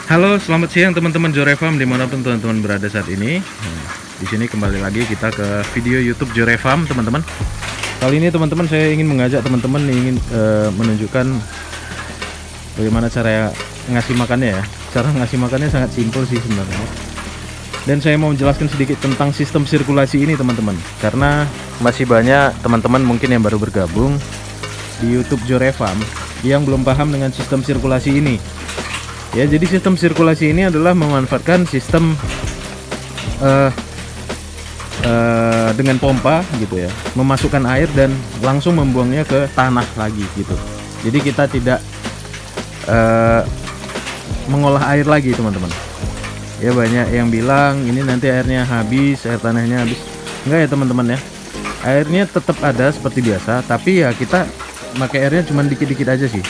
Halo, selamat siang teman-teman Jorefarm dimanapun teman-teman berada saat ini. Di sini kembali lagi kita ke video YouTube Jorefarm, teman-teman. Kali ini teman-teman saya ingin mengajak teman-teman menunjukkan bagaimana cara ngasih makannya ya. Cara ngasih makannya sangat simpel sih sebenarnya. Dan saya mau menjelaskan sedikit tentang sistem sirkulasi ini teman-teman. Karena masih banyak teman-teman mungkin yang baru bergabung di YouTube Jorefarm yang belum paham dengan sistem sirkulasi ini. Ya, jadi sistem sirkulasi ini adalah memanfaatkan sistem dengan pompa gitu ya, memasukkan air dan langsung membuangnya ke tanah lagi gitu. Jadi kita tidak mengolah air lagi teman-teman. Ya, banyak yang bilang ini nanti airnya habis, air tanahnya habis. Enggak ya teman-teman ya, airnya tetap ada seperti biasa, tapi ya kita pakai airnya cuma dikit-dikit aja sih.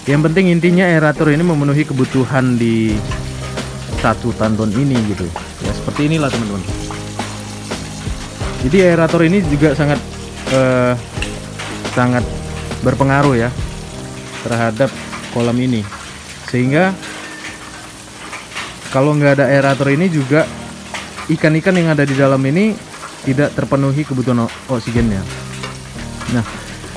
Yang penting intinya aerator ini memenuhi kebutuhan di satu tandon ini gitu ya, seperti inilah teman-teman. Jadi aerator ini juga sangat berpengaruh ya terhadap kolam ini, sehingga kalau nggak ada aerator ini juga ikan-ikan yang ada di dalam ini tidak terpenuhi kebutuhan oksigennya. Nah,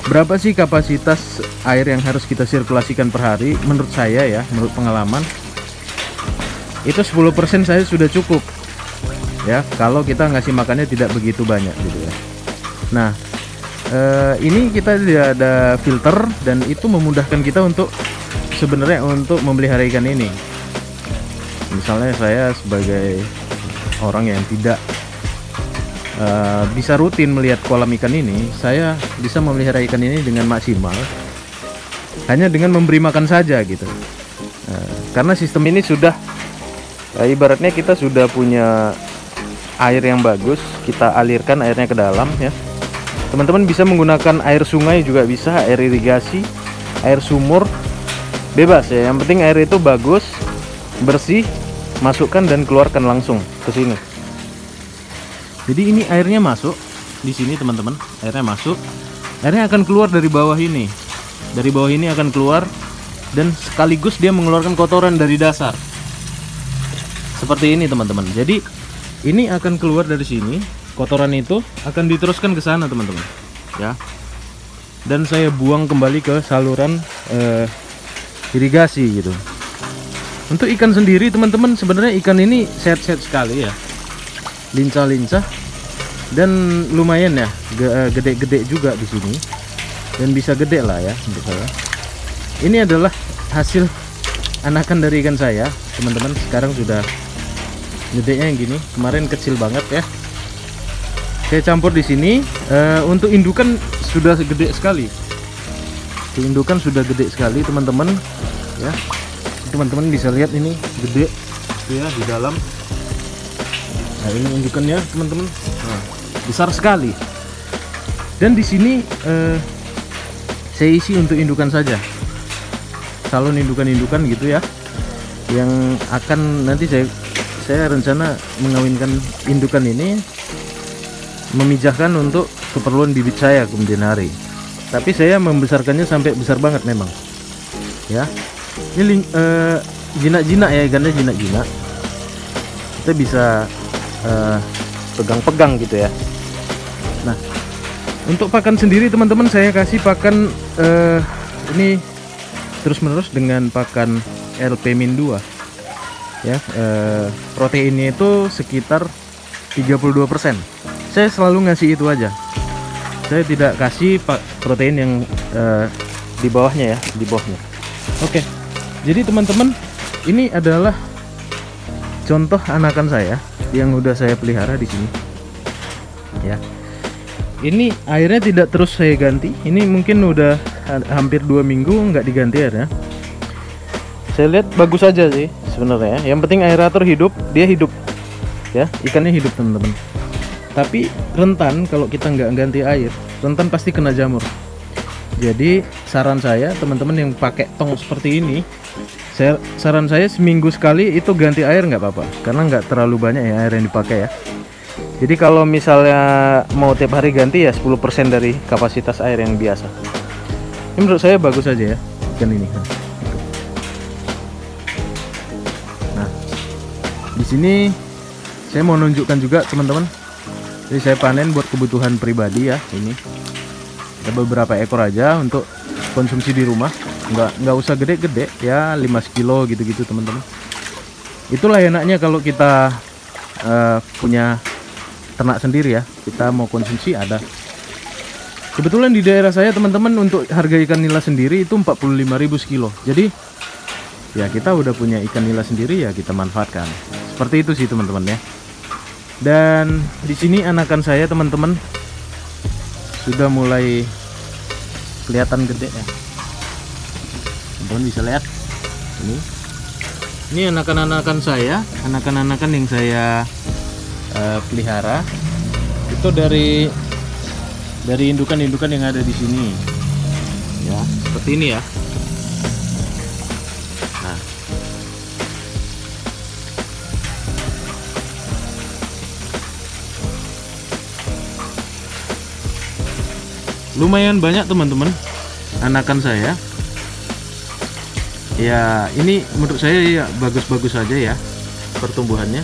berapa sih kapasitas air yang harus kita sirkulasikan per hari? Menurut saya ya, menurut pengalaman itu 10% saya sudah cukup ya, kalau kita ngasih makannya tidak begitu banyak gitu ya. Nah, ini kita tidak ada filter dan itu memudahkan kita untuk sebenarnya untuk memelihara ikan ini. Misalnya saya sebagai orang yang tidak bisa rutin melihat kolam ikan ini, saya bisa memelihara ikan ini dengan maksimal hanya dengan memberi makan saja gitu. Karena sistem ini sudah ibaratnya kita sudah punya air yang bagus, kita alirkan airnya ke dalam ya. Teman-teman bisa menggunakan air sungai juga bisa, air irigasi, air sumur, bebas ya. Yang penting air itu bagus, bersih, masukkan dan keluarkan langsung ke sini. Jadi ini airnya masuk di sini teman-teman, airnya masuk, airnya akan keluar dari bawah ini. Dari bawah ini akan keluar dan sekaligus dia mengeluarkan kotoran dari dasar. Seperti ini teman-teman. Jadi ini akan keluar dari sini, kotoran itu akan diteruskan ke sana teman-teman. Ya. Dan saya buang kembali ke saluran irigasi gitu. Untuk ikan sendiri teman-teman, sebenarnya ikan ini sehat-sehat sekali ya. Lincah-lincah dan lumayan ya, gede-gede juga di sini dan bisa gede lah ya menurut saya. Ini adalah hasil anakan dari ikan saya teman-teman. Sekarang sudah gedenya yang gini, kemarin kecil banget ya. Saya campur di sini. Untuk indukan sudah gede sekali. Untuk indukan sudah gede sekali teman-teman ya. Teman-teman bisa lihat ini gede ya di dalam. Nah, ini indukannya teman-teman, nah, besar sekali. Dan di sini saya isi untuk indukan saja, salon indukan-indukan gitu ya, yang akan nanti saya rencana mengawinkan indukan ini, memijahkan untuk keperluan bibit saya kemudian hari. Tapi saya membesarkannya sampai besar banget memang ya. Ini jinak-jinak ya, ikannya jinak-jinak, kita bisa pegang-pegang gitu ya. Nah, untuk pakan sendiri teman-teman, saya kasih pakan ini terus-menerus dengan pakan LP-2 ya. Proteinnya itu sekitar 32%. Saya selalu ngasih itu aja. Saya tidak kasih protein yang di bawahnya ya, di bawahnya. Oke. Jadi teman-teman, ini adalah contoh anakan saya yang udah saya pelihara di sini ya. Ini airnya tidak terus saya ganti, ini mungkin udah hampir 2 minggu nggak diganti airnya. Saya lihat bagus aja sih sebenarnya, yang penting aerator hidup, dia hidup ya, ikannya hidup teman-teman. Tapi rentan kalau kita nggak ganti air, rentan pasti kena jamur. Jadi saran saya teman-teman yang pakai tong seperti ini, saran saya seminggu sekali itu ganti air nggak apa-apa, karena nggak terlalu banyak ya air yang dipakai ya. Jadi kalau misalnya mau tiap hari ganti ya 10% dari kapasitas air yang biasa. Ini menurut saya bagus aja ya ikan ini. sini saya mau nunjukkan juga teman-teman. Jadi saya panen buat kebutuhan pribadi ya. Ini ada beberapa ekor aja untuk konsumsi di rumah. Nggak usah gede-gede ya, 5 kilo gitu-gitu teman-teman. Itulah enaknya kalau kita punya ternak sendiri ya. Kita mau konsumsi ada. Kebetulan di daerah saya teman-teman untuk harga ikan nila sendiri itu 45.000 sekilo. Jadi ya kita udah punya ikan nila sendiri ya kita manfaatkan. Seperti itu sih teman-teman ya. Dan di sini anakan saya teman-teman sudah mulai kelihatan gede ya. Teman-teman bisa lihat ini anakan-anakan saya, anakan-anakan yang saya pelihara itu dari indukan-indukan yang ada di sini ya, seperti ini ya. Nah, lumayan banyak teman-teman anakan saya ya. Ini menurut saya ya bagus-bagus saja ya pertumbuhannya.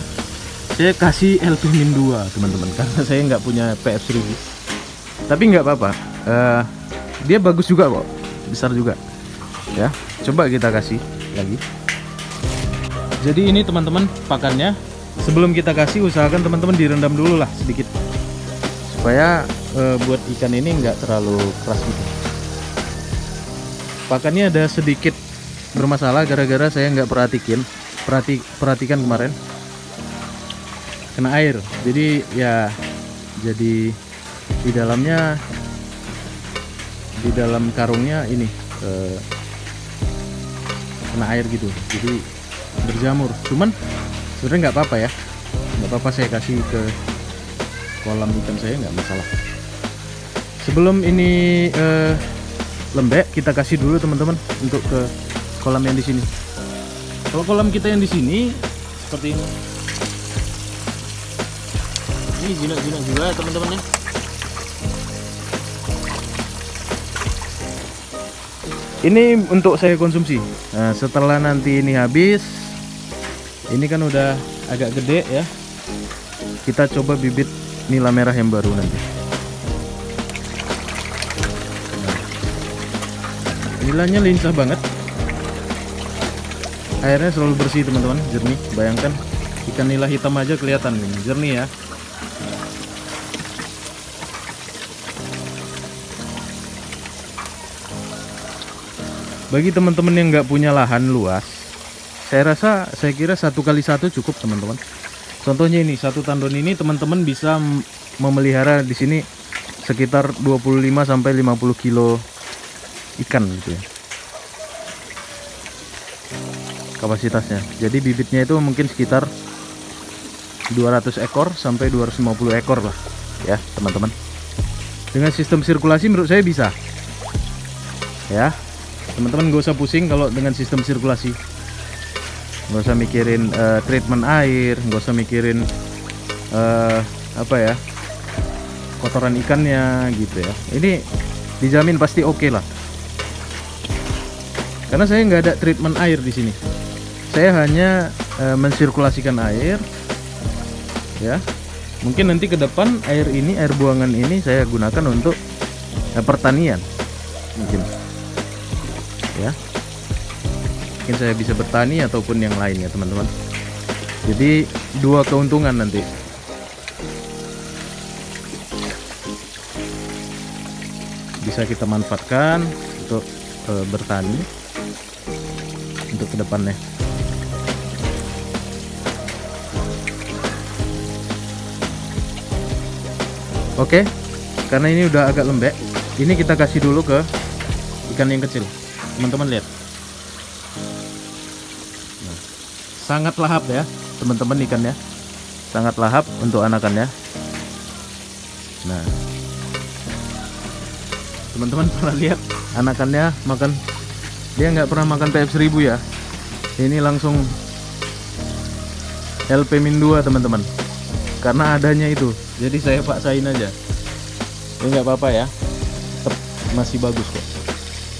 Saya kasih LP-Min 2 teman-teman karena saya nggak punya PF1000, tapi nggak apa-apa, dia bagus juga kok, besar juga ya. Coba kita kasih lagi. Jadi ini teman-teman pakannya. Sebelum kita kasih usahakan teman-teman direndam dulu lah sedikit supaya buat ikan ini nggak terlalu keras gitu. Pakannya ada sedikit bermasalah gara-gara saya nggak perhatikan kemarin kena air. Jadi ya jadi di dalam karungnya ini kena air gitu, jadi berjamur. Cuman sebenarnya nggak apa-apa ya, nggak apa-apa, saya kasih ke kolam ikan saya nggak masalah. Sebelum ini lembek kita kasih dulu teman-teman untuk ke kolam yang di sini. Kalau kolam kita yang di sini seperti ini jinak-jinak juga ya teman-teman ya. Ini untuk saya konsumsi. Nah, setelah nanti ini habis, ini kan udah agak gede ya, kita coba bibit nila merah yang baru nanti. Nah, nilanya lincah banget, airnya selalu bersih teman-teman, jernih. Bayangkan ikan nila hitam aja kelihatan ini jernih ya. Bagi teman-teman yang nggak punya lahan luas, saya kira 1x1 cukup teman-teman. Contohnya ini satu tandon ini teman-teman bisa memelihara di sini sekitar 25 sampai 50 kilo ikan gitu ya kapasitasnya. Jadi bibitnya itu mungkin sekitar 200 ekor sampai 250 ekor lah ya teman-teman. Dengan sistem sirkulasi menurut saya bisa ya. Teman-teman gak usah pusing kalau dengan sistem sirkulasi, gak usah mikirin treatment air, gak usah mikirin apa ya, kotoran ikannya gitu ya. Ini dijamin pasti oke lah, karena saya nggak ada treatment air di sini. Saya hanya mensirkulasikan air ya. Mungkin nanti ke depan air buangan ini saya gunakan untuk pertanian mungkin ya. Mungkin saya bisa bertani ataupun yang lain ya teman-teman. Jadi dua keuntungan nanti. Bisa kita manfaatkan untuk bertani untuk kedepannya. Oke, karena ini udah agak lembek, ini kita kasih dulu ke ikan yang kecil. Teman-teman lihat, nah, sangat lahap ya teman-teman ikannya, sangat lahap untuk anakannya. Nah, teman-teman pernah lihat anakannya makan, dia nggak pernah makan PF1000 ya. Ini langsung LP-Min 2 teman-teman, karena adanya itu. Jadi saya paksain aja. Ini nggak apa-apa ya, tetap masih bagus kok.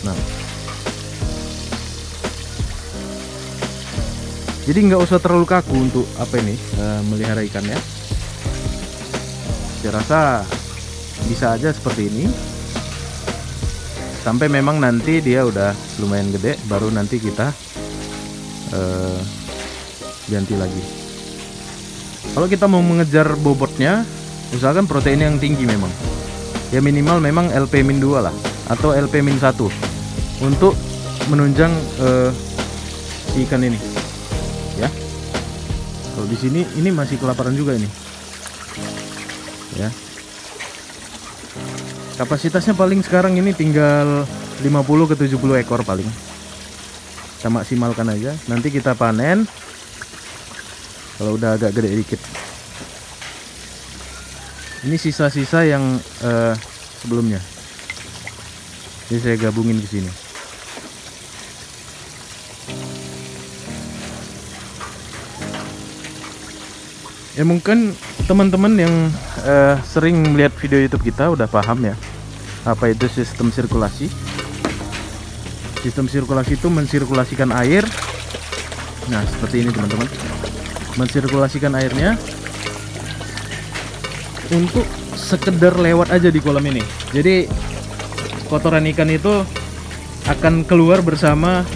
Nah, Jadi nggak usah terlalu kaku untuk apa ini melihara ikannya. Saya rasa bisa aja seperti ini. Sampai memang nanti dia udah lumayan gede, baru nanti kita ganti lagi. Kalau kita mau mengejar bobotnya, usahakan protein yang tinggi memang. Ya minimal memang LP-2 lah, atau LP-1 untuk menunjang ikan ini. Ya. Kalau di sini ini masih kelaparan juga ini. Ya. Kapasitasnya paling sekarang ini tinggal 50 ke 70 ekor paling. Kita maksimalkan aja. Nanti kita panen kalau udah agak gede dikit. Ini sisa-sisa yang sebelumnya. Jadi saya gabungin ke sini. Ya mungkin teman-teman yang sering melihat video YouTube kita udah paham ya apa itu sistem sirkulasi. Sistem sirkulasi itu mensirkulasikan air. Nah seperti ini teman-teman, mensirkulasikan airnya untuk sekedar lewat aja di kolam ini. Jadi kotoran ikan itu akan keluar bersama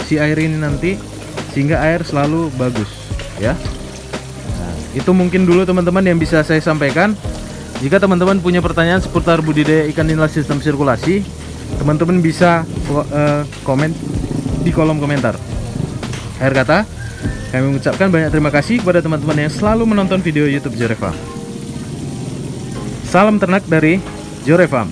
si air ini nanti, sehingga air selalu bagus ya. Itu mungkin dulu teman-teman yang bisa saya sampaikan. Jika teman-teman punya pertanyaan seputar budidaya ikan nila sistem sirkulasi, teman-teman bisa komen di kolom komentar. Akhir kata, kami mengucapkan banyak terima kasih kepada teman-teman yang selalu menonton video YouTube Jore Farm. Salam ternak dari Jore Farm.